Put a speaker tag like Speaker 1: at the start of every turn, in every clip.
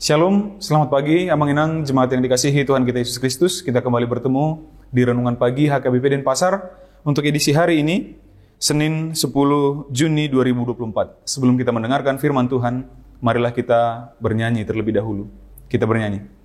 Speaker 1: Shalom, selamat pagi, Amang Inang, jemaat yang dikasihi Tuhan kita Yesus Kristus. Kita kembali bertemu di Renungan Pagi HKBP Denpasar untuk edisi hari ini, Senin 10 Juni 2024. Sebelum kita mendengarkan firman Tuhan, marilah kita bernyanyi terlebih dahulu. Kita bernyanyi.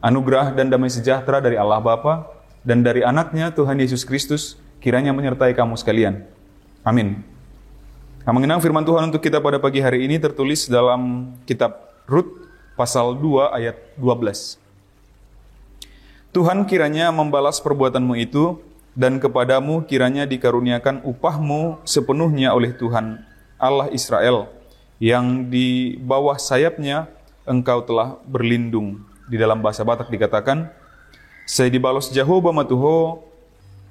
Speaker 1: Anugerah dan damai sejahtera dari Allah Bapa dan dari anaknya Tuhan Yesus Kristus kiranya menyertai kamu sekalian. Amin. Kami mengenang firman Tuhan untuk kita pada pagi hari ini tertulis dalam kitab Rut pasal 2 ayat 12. Tuhan kiranya membalas perbuatanmu itu dan kepadamu kiranya dikaruniakan upahmu sepenuhnya oleh Tuhan Allah Israel yang di bawah sayapnya engkau telah berlindung. Di dalam bahasa Batak dikatakan, saya dibalos Jehovah matuho,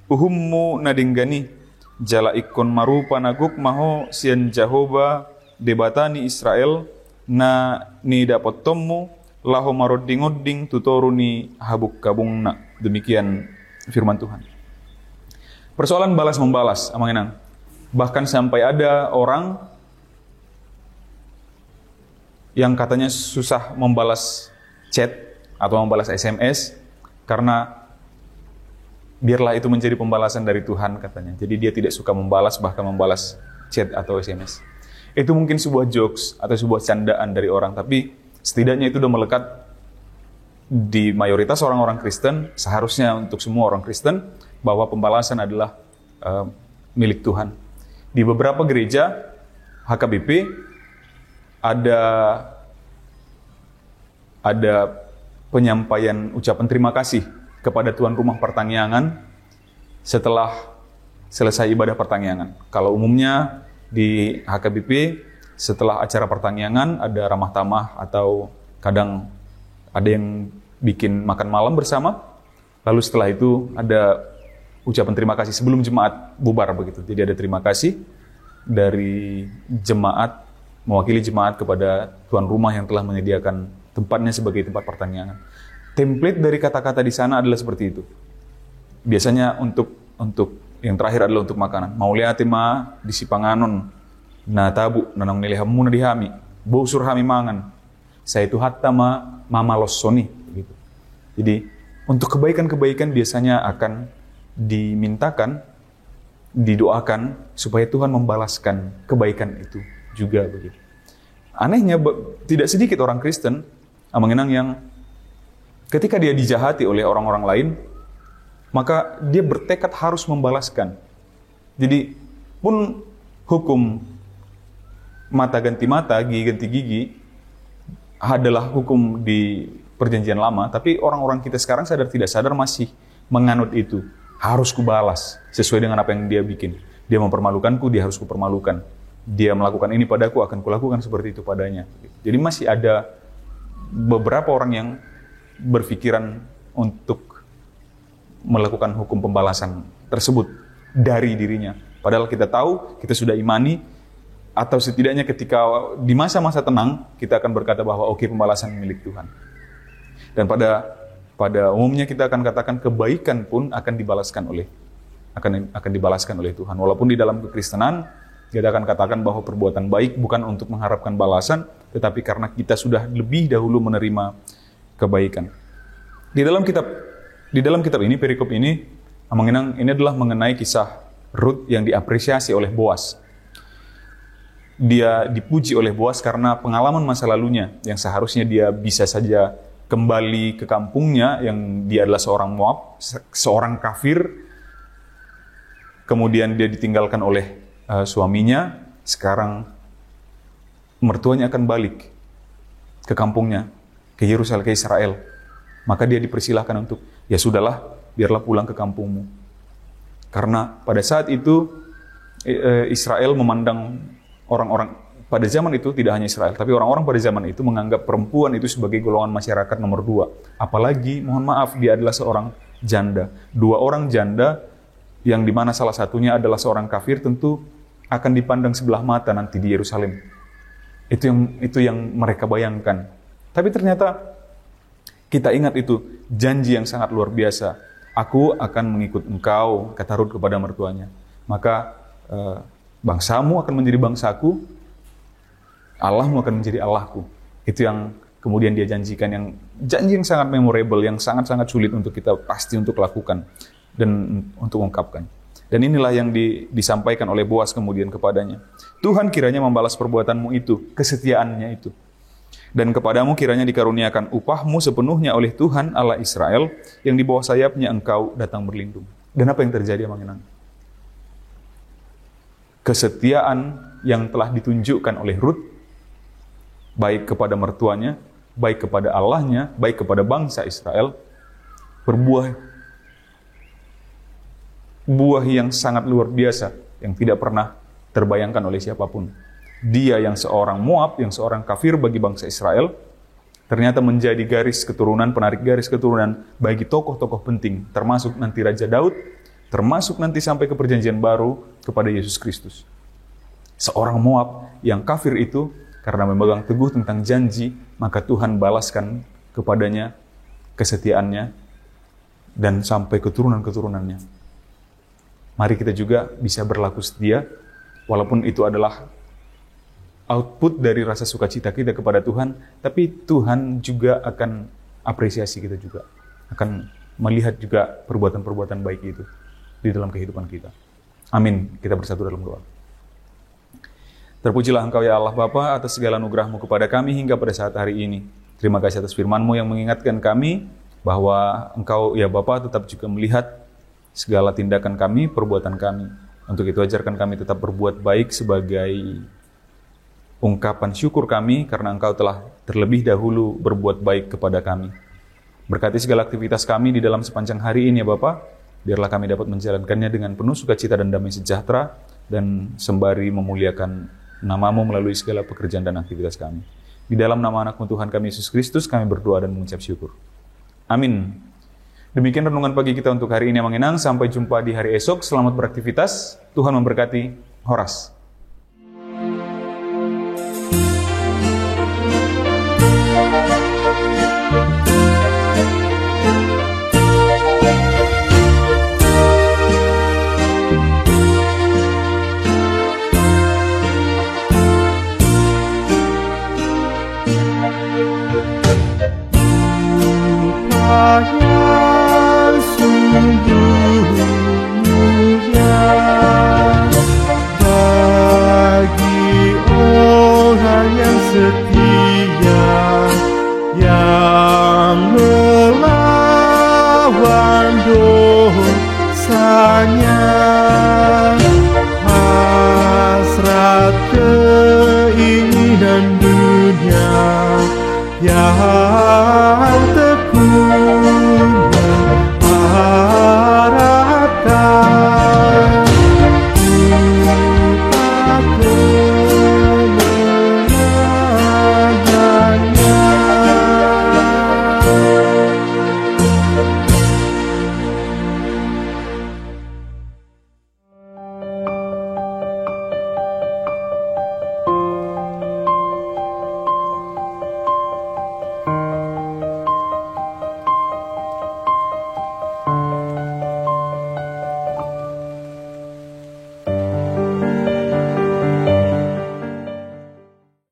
Speaker 1: uhummu nadinggani, jala ikon marupa naguk maho sian Jehovah debatani Israel, na ni dapat tommu, laho maroding-oding tutoruni habuk kabungna. Demikian firman Tuhan. Persoalan balas-membalas, Amang Inang. Bahkan sampai ada orang yang katanya susah membalas chat atau membalas SMS karena biarlah itu menjadi pembalasan dari Tuhan katanya. Jadi dia tidak suka membalas, bahkan membalas chat atau SMS. Itu mungkin sebuah jokes atau sebuah candaan dari orang, tapi setidaknya itu sudah melekat di mayoritas orang-orang Kristen, seharusnya untuk semua orang Kristen, bahwa pembalasan adalah milik Tuhan. Di beberapa gereja HKBP ada penyampaian ucapan terima kasih kepada tuan rumah pertangyangan setelah selesai ibadah pertangyangan. Kalau umumnya di HKBP setelah acara pertangyangan ada ramah tamah atau kadang ada yang bikin makan malam bersama. Lalu setelah itu ada ucapan terima kasih sebelum jemaat bubar begitu. Jadi ada terima kasih dari jemaat, mewakili jemaat kepada tuan rumah yang telah menyediakan tempatnya sebagai tempat pertangyangan. Template dari kata-kata di sana adalah seperti itu. Biasanya untuk yang terakhir adalah untuk makanan. Mauliati ma disipanganon na tabu nanang nilihamu na dihami. Bosur hami mangan. Saya itu hatta mama lossoni gitu. Jadi untuk kebaikan-kebaikan biasanya akan dimintakan, didoakan supaya Tuhan membalaskan kebaikan itu juga begitu. Anehnya tidak sedikit orang Kristen Amang Inang yang ketika dia dijahati oleh orang-orang lain, maka dia bertekad harus membalaskan. Jadi pun hukum mata ganti mata, gigi ganti gigi adalah hukum di perjanjian lama, tapi orang-orang kita sekarang sadar tidak sadar masih menganut itu. Harus kubalas sesuai dengan apa yang dia bikin. Dia mempermalukanku, dia harus kupermalukan. Dia melakukan ini padaku, akan kulakukan seperti itu padanya. Jadi masih ada beberapa orang yang berpikiran untuk melakukan hukum pembalasan tersebut dari dirinya. Padahal kita tahu, kita sudah imani, atau setidaknya ketika di masa-masa tenang, kita akan berkata bahwa oke, pembalasan milik Tuhan. Dan pada umumnya kita akan katakan kebaikan pun akan dibalaskan oleh Tuhan. Walaupun di dalam kekristenan kita akan katakan bahwa perbuatan baik bukan untuk mengharapkan balasan, tetapi karena kita sudah lebih dahulu menerima kebaikan. Di dalam kitab ini, perikop ini, mengenang ini adalah mengenai kisah Rut yang diapresiasi oleh Boas. Dia dipuji oleh Boas karena pengalaman masa lalunya yang seharusnya dia bisa saja kembali ke kampungnya yang dia adalah seorang Moab, seorang kafir. Kemudian dia ditinggalkan oleh suaminya. Sekarang mertuanya akan balik ke kampungnya, ke Yerusalem, ke Israel. Maka dia dipersilahkan untuk, ya sudahlah, biarlah pulang ke kampungmu. Karena pada saat itu Israel memandang orang-orang pada zaman itu, tidak hanya Israel, tapi orang-orang pada zaman itu menganggap perempuan itu sebagai golongan masyarakat nomor 2. Apalagi, mohon maaf, dia adalah seorang janda. 2 orang janda, yang dimana salah satunya adalah seorang kafir, tentu akan dipandang sebelah mata nanti di Yerusalem. Itu yang mereka bayangkan. Tapi ternyata, kita ingat itu, janji yang sangat luar biasa. Aku akan mengikut engkau, kata Rut kepada mertuanya. Maka, bangsamu akan menjadi bangsaku, Allahmu akan menjadi Allahku. Itu yang kemudian dia janjikan, janji yang sangat memorable, yang sangat-sangat sulit untuk kita pasti untuk lakukan dan untuk ungkapkan. Dan inilah yang disampaikan oleh Boas kemudian kepadanya. Tuhan kiranya membalas perbuatanmu itu, kesetiaannya itu. Dan kepadamu kiranya dikaruniakan upahmu sepenuhnya oleh Tuhan Allah Israel, yang di bawah sayapnya engkau datang berlindung. Dan apa yang terjadi, Manginang? Kesetiaan yang telah ditunjukkan oleh Rut, baik kepada mertuanya, baik kepada Allahnya, baik kepada bangsa Israel, berbuah yang sangat luar biasa, yang tidak pernah terbayangkan oleh siapapun. Dia yang seorang Moab, yang seorang kafir bagi bangsa Israel, ternyata menjadi penarik garis keturunan bagi tokoh-tokoh penting, termasuk nanti Raja Daud, termasuk nanti sampai ke perjanjian baru kepada Yesus Kristus. Seorang Moab yang kafir itu, karena memegang teguh tentang janji, maka Tuhan balaskan kepadanya kesetiaannya dan sampai keturunan-keturunannya. Mari kita juga bisa berlaku setia, walaupun itu adalah output dari rasa sukacita kita kepada Tuhan, tapi Tuhan juga akan apresiasi kita juga, akan melihat juga perbuatan-perbuatan baik itu di dalam kehidupan kita. Amin. Kita bersatu dalam doa. Terpujilah Engkau ya Allah Bapa atas segala anugerah-Mu kepada kami hingga pada saat hari ini. Terima kasih atas firman-Mu yang mengingatkan kami bahwa Engkau ya Bapa tetap juga melihat segala tindakan kami, perbuatan kami. Untuk itu ajarkan kami tetap berbuat baik sebagai ungkapan syukur kami karena Engkau telah terlebih dahulu berbuat baik kepada kami. Berkati segala aktivitas kami di dalam sepanjang hari ini ya Bapa. Biarlah kami dapat menjalankannya dengan penuh sukacita dan damai sejahtera dan sembari memuliakan Nama-Mu melalui segala pekerjaan dan aktivitas kami. Di dalam nama anak-Mu Tuhan kami Yesus Kristus, kami berdoa dan mengucap syukur. Amin. Demikian renungan pagi kita untuk hari ini yang mengenang. Sampai jumpa di hari esok. Selamat beraktivitas. Tuhan memberkati. Horas.